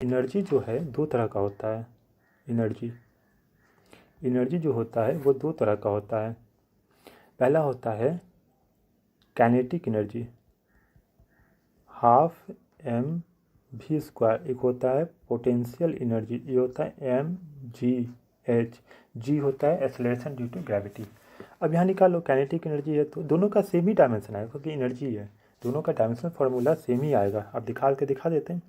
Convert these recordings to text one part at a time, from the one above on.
Energy जो है दो तरह का होता है। एनर्जी जो होता है वो दो तरह का होता है। पहला होता है kinetic energy, half m v square. एक होता है पोटेंशियल एनर्जी, ये होता है एम जी एच। जी होता है एक्सेलरेशन ड्यू टू ग्रेविटी। अब यहाँ निकालो काइनेटिक एनर्जी है तो दोनों का सेम ही डायमेंशन आएगा क्योंकि एनर्जी है, दोनों का डायमेंशन फार्मूला सेम ही आएगा। अब दिखा देते हैं।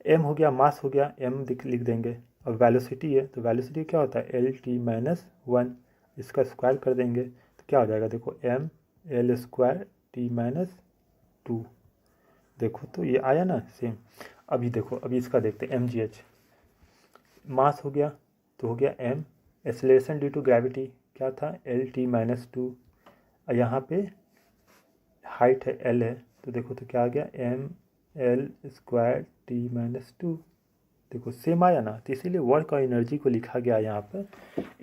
एम हो गया, मास हो गया, एम लिख देंगे। अब वेलोसिटी है तो वेलोसिटी क्या होता है एल टी माइनस वन, इसका स्क्वायर कर देंगे तो क्या हो जाएगा, देखो M L square T minus two. देखो तो ये आया ना सेम। अभी देखो, अभी इसका देखते हैं एम जी एच। मास हो गया तो हो गया M, acceleration due to gravity क्या था एल टी माइनस टू। यहाँ पे हाइट है एल है तो देखो तो क्या आ गया M L square T minus two. देखो सेम आया ना, तो इसीलिए वर्क और एनर्जी को लिखा गया यहाँ पर।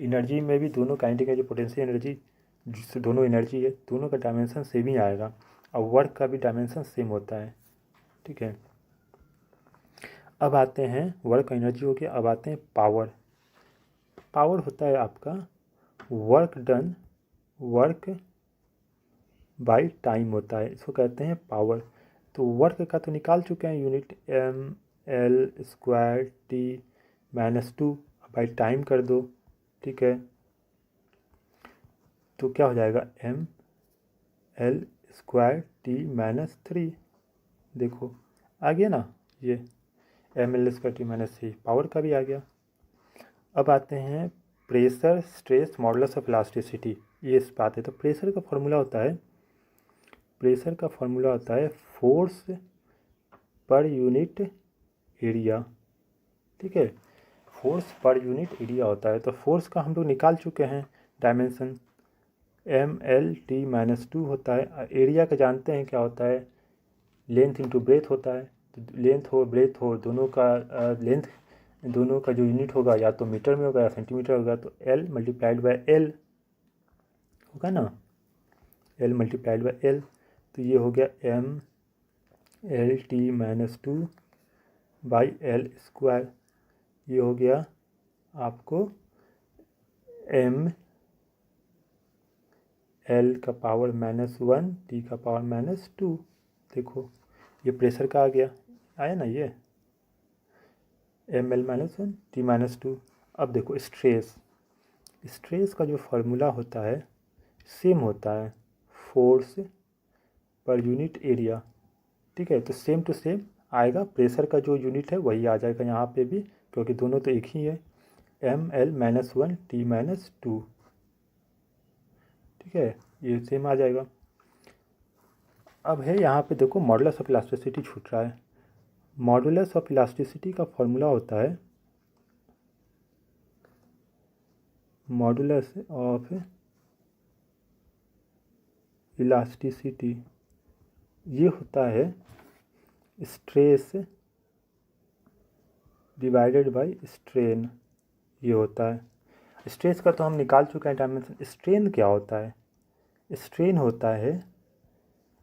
एनर्जी में भी दोनों काइनेटिक एनर्जी पोटेंशियल एनर्जी जिससे दोनों एनर्जी है, दोनों का डायमेंशन सेम ही आएगा और वर्क का भी डायमेंशन सेम होता है। ठीक है, अब आते हैं वर्क एनर्जी हो गया। अब आते हैं पावर। पावर होता है आपका वर्क बाय टाइम होता है, इसको कहते हैं पावर। तो वर्क का तो निकाल चुके हैं unit, M L square T minus two, by time कर दो। ठीक है, तो क्या हो जाएगा M L square T minus three. देखो आ गया ना ये M L square T minus three, power का भी आ गया। अब आते हैं pressure stress modulus of elasticity, ये इस बात है। तो प्रेशर का फॉर्मूला होता है फोर्स पर यूनिट एरिया। ठीक है, फोर्स पर यूनिट एरिया होता है। तो फोर्स का हम लोग निकाल चुके हैं dimension, M L T minus two होता है। एरिया का जानते हैं क्या होता है, लेंथ इंटू ब्रेथ होता है। तो लेंथ हो ब्रेथ हो दोनों का लेंथ, दोनों का जो यूनिट होगा या तो मीटर में होगा या सेंटीमीटर होगा, तो एल मल्टीप्लाइड बाय एल होगा ना, एल मल्टीप्लाइड बाय एल। तो ये हो गया M L T minus two by L square. ये हो गया आपको एम एल का पावर माइनस वन टी का पावर माइनस टू। देखो ये प्रेशर का आ गया, आया ना ये M L minus one T minus two. अब देखो स्ट्रेस का जो फार्मूला होता है सेम होता है, फोर्स पर यूनिट एरिया। ठीक है, तो सेम टू सेम आएगा, प्रेशर का जो यूनिट है वही आ जाएगा यहाँ पे भी, क्योंकि दोनों तो एक ही है, M L minus one T minus two. ठीक है, ये सेम आ जाएगा। अब है यहाँ पे देखो मॉडुलस ऑफ इलास्टिसिटी छूट रहा है। मॉडुलस ऑफ इलास्टिसिटी का फॉर्मूला होता है मॉडुलस ऑफ इलास्टिसिटी, ये होता है स्ट्रेस डिवाइडेड बाय स्ट्रेन, ये होता है। स्ट्रेस का तो हम निकाल चुके हैं डायमेंशन। स्ट्रेन क्या होता है, स्ट्रेन होता है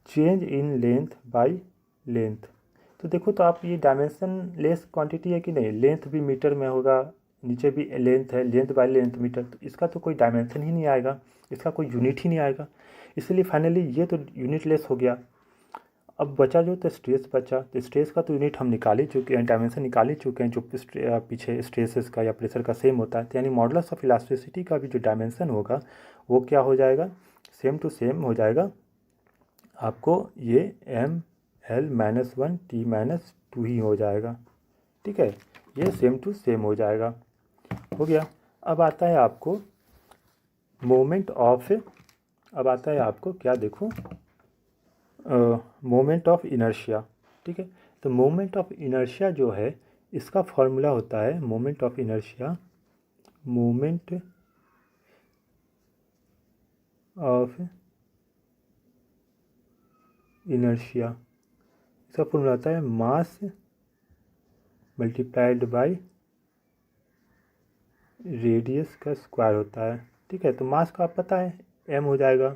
change in length by length. तो देखो तो आप ये डायमेंशन लेस क्वांटिटी है कि नहीं, लेंथ भी मीटर में होगा, नीचे भी लेंथ है, लेंथ बाय लेंथ मीटर, तो इसका तो कोई डायमेंशन ही नहीं आएगा, इसका कोई यूनिट ही नहीं आएगा। इसलिए फाइनली ये तो यूनिट लेस हो गया। अब बचा जो तो स्ट्रेस बचा, तो स्ट्रेस का तो यूनिट हम निकाल ही चुके हैं, डायमेंशन निकाल ही चुके हैं, जो पीछे स्ट्रेसेस का या प्रेशर का सेम होता है। तो यानी मॉडुलस ऑफ इलास्टिसिटी का भी जो डायमेंशन होगा वो क्या हो जाएगा, सेम टू सेम हो जाएगा आपको, ये M L minus one T minus two ही हो जाएगा। ठीक है, ये सेम टू सेम हो जाएगा, हो गया। अब आता है आपको मोमेंट ऑफ, अब आता है आपको क्या, देखो मोमेंट ऑफ इनर्शिया। ठीक है, तो मोमेंट ऑफ इनर्शिया जो है इसका फॉर्मूला होता है moment of inertia, moment of inertia, इसका फॉर्मूला होता है मास मल्टीप्लाइड बाय रेडियस का स्क्वायर होता है। ठीक है, तो मास का आप पता है एम हो जाएगा,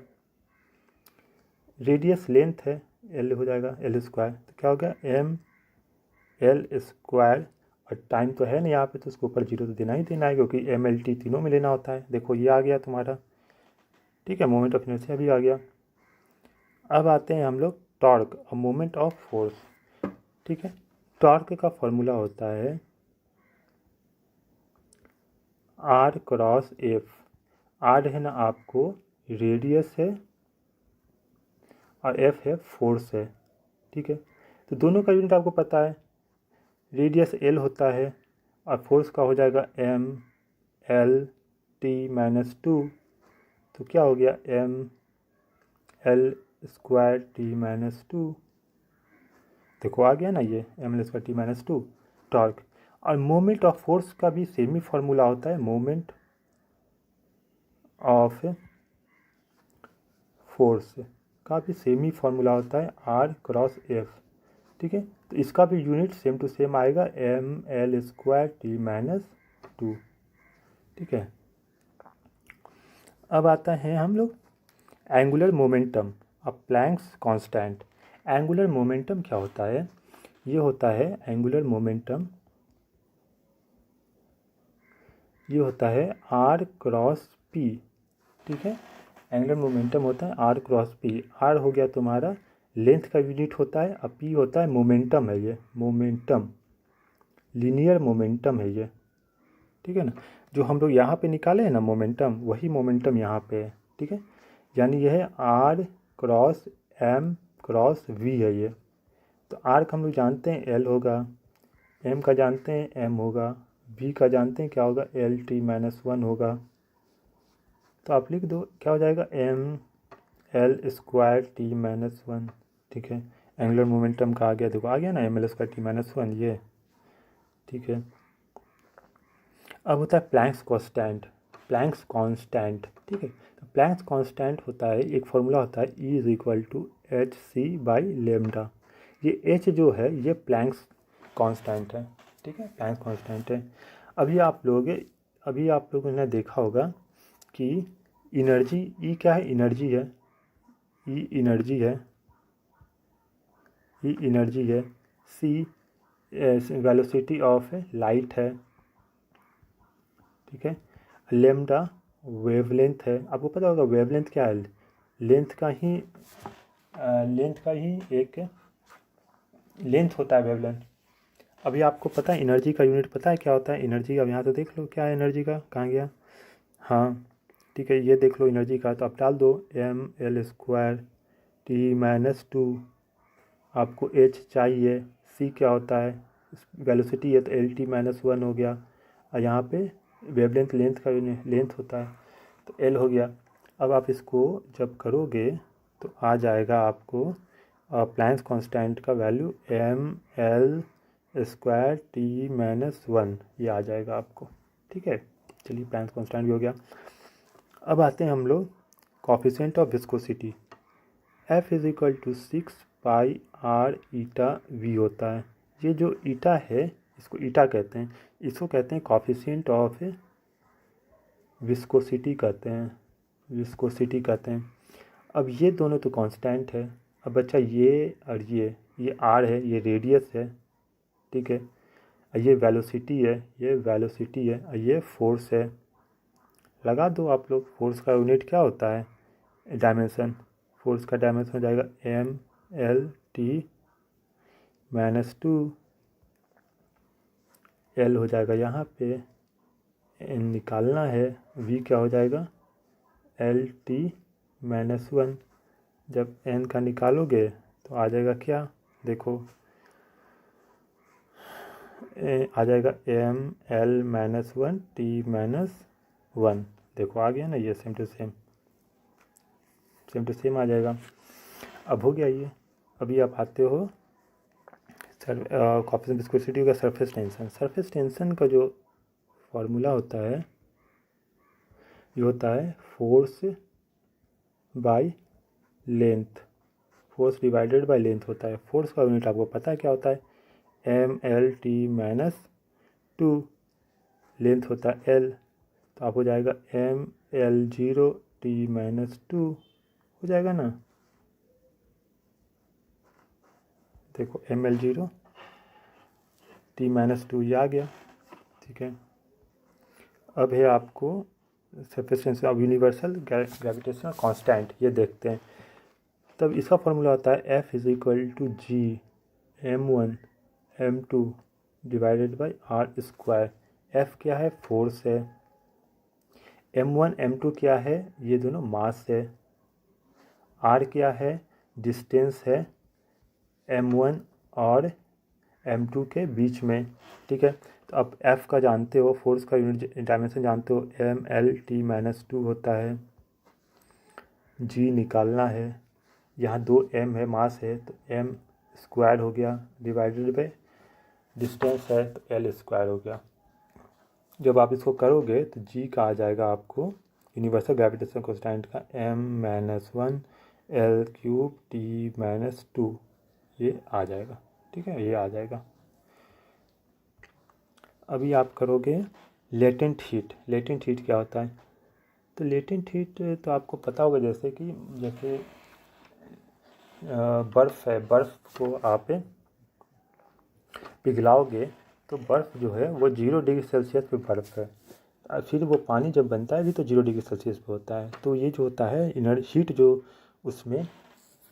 रेडियस लेंथ है एल हो जाएगा एल स्क्वायर, तो क्या हो गया एम एल स्क्वायर और टाइम तो है नहीं यहाँ पे, तो उसके ऊपर जीरो तो देना ही देना है, क्योंकि एम एल टी तीनों में लेना होता है। देखो ये आ गया तुम्हारा, ठीक है, मोमेंट ऑफ इनर्शिया भी आ गया। अब आते हैं हम लोग टॉर्क, मोमेंट ऑफ फोर्स, ठीक है। टॉर्क का फॉर्मूला होता है आर क्रॉस एफ। आर है ना आपको रेडियस है और एफ है फोर्स है, ठीक है। तो दोनों का यूनिट आपको पता है, रेडियस एल होता है और फोर्स का हो जाएगा M L T minus two. तो क्या हो गया, M L square T minus two. देखो आ गया ना ये M L square T minus two torque. और मोमेंट ऑफ फोर्स का भी सेम ही फॉर्मूला होता है, मोमेंट ऑफ फोर्स का भी सेम ही फॉर्मूला होता है आर क्रॉस एफ, ठीक है। तो इसका भी यूनिट सेम टू सेम आएगा, M L square T minus two, ठीक है। अब आता है हम लोग एंगुलर मोमेंटम, अब प्लैंक्स कांस्टेंट। एंगुलर मोमेंटम क्या होता है, ये होता है एंगुलर मोमेंटम, ये होता है आर क्रॉस पी, ठीक है। एंगुलर मोमेंटम होता है आर क्रॉस पी। आर हो गया तुम्हारा लेंथ का यूनिट होता है, और पी होता है मोमेंटम है, ये मोमेंटम लीनियर मोमेंटम है ये, ठीक है ना। जो हम लोग यहाँ पे निकाले हैं ना मोमेंटम, वही मोमेंटम यहाँ पे है, ठीक है। यानी यह है r cross m cross v है ये। तो आर का हम लोग जानते हैं एल होगा, एम का जानते हैं एम होगा, वी का जानते हैं क्या होगा, एल टी माइनस वन होगा। तो आप लिख दो क्या हो जाएगा, M L square T minus one, ठीक है। एंगुलर मोमेंटम का आ गया, देखो आ गया ना M L square T minus one ये, ठीक है। अब होता है प्लैंक्स कांस्टेंट, प्लैंक्स कांस्टेंट, ठीक है। तो प्लैंक्स कांस्टेंट होता है, एक फॉर्मूला होता है E is equal to h c by lambda. ये एच जो है ये प्लैंक्स कांस्टेंट है, ठीक है, प्लैंक्स कांस्टेंट है। अभी आप लोगों ने देखा होगा कि इनर्जी ई क्या है, एनर्जी है, ई एनर्जी है, ई एनर्जी है, सी वेलोसिटी ऑफ लाइट है, ठीक है। लेमडा वेवलेंथ है, आपको पता होगा वेवलेंथ क्या है, लेंथ का ही एक लेंथ होता है वेवलेंथ। अभी आपको पता है एनर्जी का यूनिट पता है क्या होता है, एनर्जी अब यहाँ तो देख लो क्या है एनर्जी का, कहाँ गया, हाँ ठीक है, ये देख लो एनर्जी का। तो आप डाल दो M L square T minus two, आपको एच चाहिए, सी क्या होता है वेलोसिटी है, तो एल टी माइनस वन हो गया, और यहाँ पे वेवलेंथ लेंथ का लेंथ होता है, तो एल हो गया। अब आप इसको जब करोगे तो आ जाएगा आपको प्लैंक्स कांस्टेंट का value M L square T minus one, ये आ जाएगा आपको, ठीक है। चलिए प्लैंक्स कांस्टेंट भी हो गया। अब आते हैं हम लोग coefficient of viscosity, F is equal to six pi r eta v होता है। ये जो ईटा है इसको ईटा कहते हैं, इसको कहते हैं कोफिशिएंट ऑफ विस्कोसिटी कहते हैं, विस्कोसिटी कहते हैं। अब ये दोनों तो कांस्टेंट है। अब बच्चा ये और ये आर है, ये रेडियस है, ठीक है, और ये वेलोसिटी है, ये वेलोसिटी है, और ये फोर्स है। लगा दो आप लोग, फोर्स का यूनिट क्या होता है, डायमेंशन, फोर्स का डायमेंशन हो जाएगा M L T minus two, L हो जाएगा यहाँ पे, एन निकालना है, वी क्या हो जाएगा एल टी माइनस वन। जब एन का निकालोगे तो आ जाएगा क्या, देखो आ जाएगा M L minus one T minus one, देखो आ गया ना ये same to same, same to same आ जाएगा। अब हो गया ये। अभी आप आते हो कोफिशिएंट विस्कोसिटी का सरफेस टेंशन। सरफेस टेंशन का जो फॉर्मूला होता है ये होता है force by length, force divided by length होता है। फोर्स का यूनिट आपको पता है क्या होता है, M L T minus two, length होता है एल, तो आप हो जाएगा M L zero T minus two, हो जाएगा ना, देखो एम एल जीरो T-2 ये आ गया, ठीक है। अब है आपको sufficiency of universal gravitational constant, ये देखते हैं। तब इसका फॉर्मूला होता है F is equal to G m1 m2 divided by r square. F क्या है, फोर्स है, m1 m2 क्या है, ये दोनों मास है, r क्या है, डिस्टेंस है m1 और m2 के बीच में, ठीक है। तो अब F का जानते हो, फोर्स का यूनिट डायमेंशन जानते हो, mLT-2 होता है। G निकालना है, यहाँ 2m है, मास है, तो m स्क्वायर हो गया डिवाइडेड बाई डिस्टेंस है तो l स्क्वायर हो गया। जब आप इसको करोगे तो G का आ जाएगा आपको यूनिवर्सल ग्रेविटेशन कांस्टेंट का m-1 L3T-2, ये आ जाएगा, ठीक है, ये आ जाएगा। अभी आप करोगे लेटेंट हीट। लेटेंट हीट क्या होता है, तो लेटेंट हीट तो आपको पता होगा, जैसे कि बर्फ़ है, बर्फ़ को आप पिघलाओगे तो बर्फ़ जो है वो 0 डिग्री सेल्सियस पे बर्फ़ है, फिर वो पानी जब बनता है भी तो 0 डिग्री सेल्सियस पे होता है। तो ये जो होता है हीट जो उसमें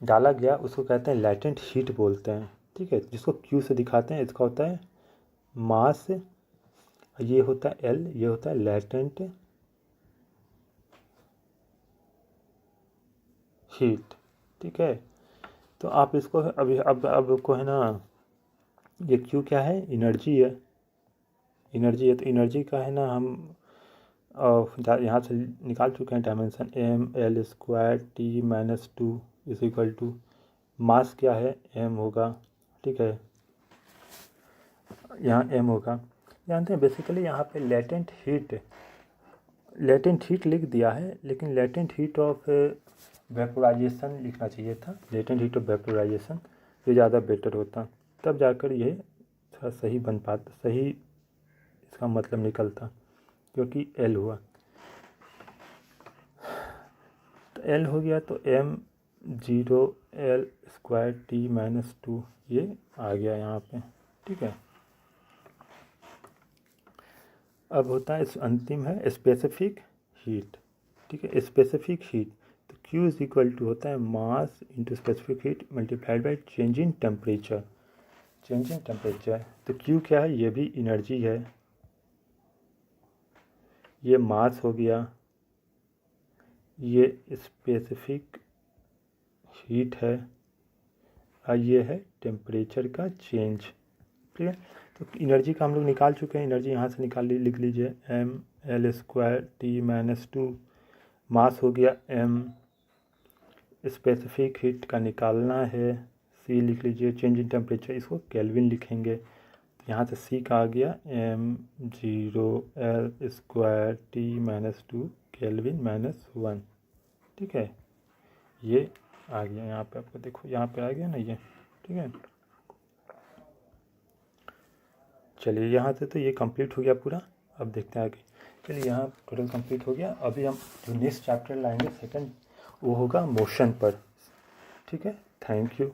डाला गया उसको कहते हैं लेटेंट हीट बोलते हैं, ठीक है। जिसको Q से दिखाते हैं, इसका होता है मास, ये होता है L, ये होता है लेटेंट हीट, ठीक है। तो आप इसको अभी अब को है ना, ये Q क्या है, एनर्जी है, एनर्जी है। तो एनर्जी का है ना हम यहाँ से निकाल चुके हैं dimension, mL2T-2 is equal to mass क्या है, m होगा, ठीक है, यहाँ m होगा। जानते हैं बेसिकली यहाँ पे लेटेंट हीट लिख दिया है, लेकिन लेटेंट हीट ऑफ वेपोराइजेशन लिखना चाहिए था, लेटेंट हीट ऑफ वेपोराइजेशन, ये ज़्यादा बेटर होता, तब जाकर ये थोड़ा सही बन पाता, सही इसका मतलब निकलता, क्योंकि L हुआ तो L हो गया, तो m0L2T-2 ये आ गया यहाँ पे, ठीक है। अब होता है, इस अंतिम है स्पेसिफिक हीट, ठीक है। स्पेसिफिक हीट तो Q इज इक्वल टू होता है mass into specific heat multiplied by change in temperature. Change in temperature तो Q क्या है, ये भी एनर्जी है, ये मास हो गया, ये स्पेसिफिक हीट है, और ये है टेम्परेचर का चेंज, ठीक है। तो एनर्जी का हम लोग निकाल चुके हैं, एनर्जी यहाँ से लिख लीजिए mL2T-2, मास हो गया m, स्पेसिफिक हीट का निकालना है, C लिख लीजिए, चेंज इन टेम्परेचर इसको केल्विन लिखेंगे, तो यहाँ से C का आ गया m0L2T-2 केल्विन -1, ठीक है, ये आ गया यहाँ पे, आपको देखो यहाँ पे आ गया ना ये, ठीक है। चलिए यहाँ से तो ये कंप्लीट हो गया पूरा, अब देखते हैं आगे। चलिए यहाँ टोटल कंप्लीट हो गया। अभी हम जो नेक्स्ट चैप्टर लाएंगे सेकंड, वो होगा मोशन पर, ठीक है। Thank you.